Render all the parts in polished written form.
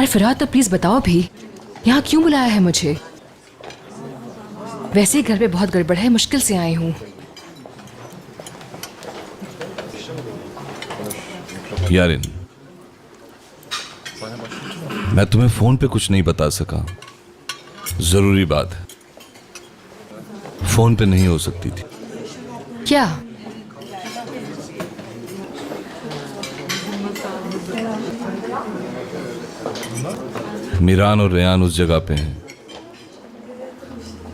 यार फिराद, तो प्लीज बताओ भी, यहाँ क्यों बुलाया है मुझे? वैसे ही घर पे बहुत गड़बड़ है, मुश्किल से आई हूँ। यारिन, मैं तुम्हें फोन पे कुछ नहीं बता सका। जरूरी बात है, फोन पे नहीं हो सकती थी। क्या? मीरान और रेयान उस जगह पे हैं,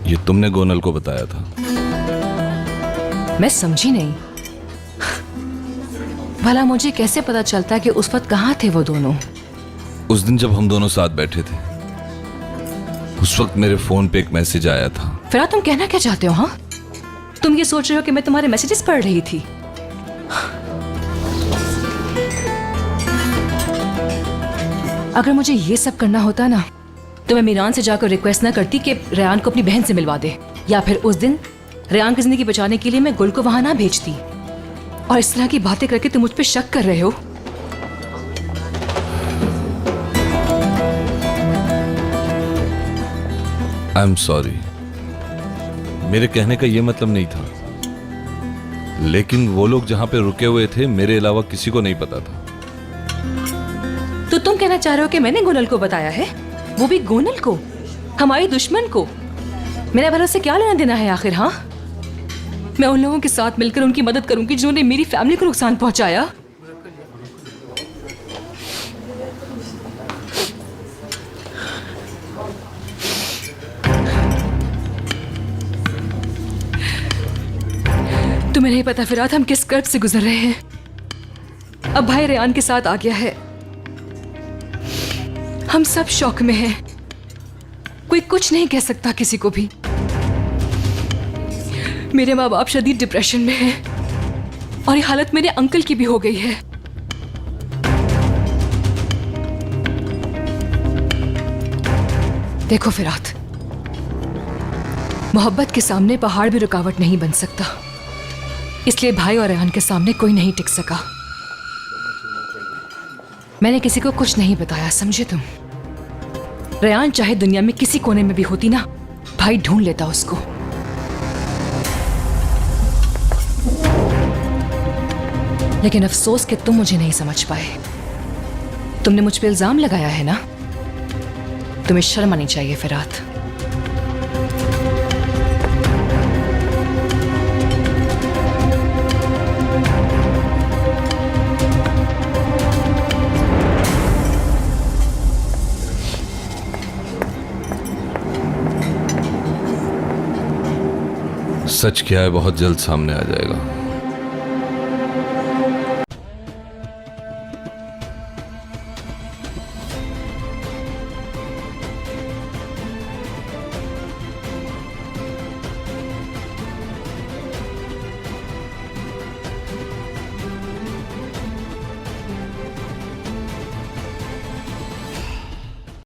ये तुमने गोनल को बताया था। मैं समझी नहीं। भला मुझे कैसे पता चलता कि उस वक्त कहाँ थे वो दोनों? उस दिन जब हम दोनों साथ बैठे थे, उस वक्त मेरे फोन पे एक मैसेज आया था। फिराद, तुम कहना क्या चाहते हो? हाँ, तुम ये सोच रहे हो कि मैं तुम्हारे मैसेजेस पढ़ रही थी? अगर मुझे ये सब करना होता ना, तो मैं मीरान से जाकर रिक्वेस्ट ना करती कि रेयान को अपनी बहन से मिलवा दे, या फिर उस दिन रेयान की जिंदगी बचाने के लिए मैं गुल को वहां ना भेजती। और इस तरह की बातें करके तुम मुझ पे शक कर रहे हो। आई एम सॉरी, मेरे कहने का यह मतलब नहीं था, लेकिन वो लोग जहां पे रुके हुए थे मेरे अलावा किसी को नहीं पता था। तो तुम कहना चाह रहे हो कि मैंने गोनल को बताया है, वो भी गोनल को, हमारी दुश्मन को? मेरा भला से क्या लेना देना है आखिर? हाँ, मैं उन लोगों के साथ मिलकर उनकी मदद करूंगी जिन्होंने मेरी फैमिली को नुकसान पहुंचाया। तुम्हें नहीं पता फिराद, हम किस कर्ब से गुजर रहे हैं। अब भाई रेयान के साथ आ गया है, हम सब शौक में हैं। कोई कुछ नहीं कह सकता किसी को भी। मेरे माँ बाप शदीद डिप्रेशन में हैं और ये हालत मेरे अंकल की भी हो गई है। देखो फिराद, मोहब्बत के सामने पहाड़ भी रुकावट नहीं बन सकता, इसलिए भाई और रेहान के सामने कोई नहीं टिक सका। मैंने किसी को कुछ नहीं बताया, समझे तुम? रेहान चाहे दुनिया में किसी कोने में भी होती ना, भाई ढूंढ लेता उसको। लेकिन अफसोस कि तुम मुझे नहीं समझ पाए। तुमने मुझ पे इल्जाम लगाया है ना, तुम्हें शर्म आनी चाहिए फिराद। सच क्या है बहुत जल्द सामने आ जाएगा।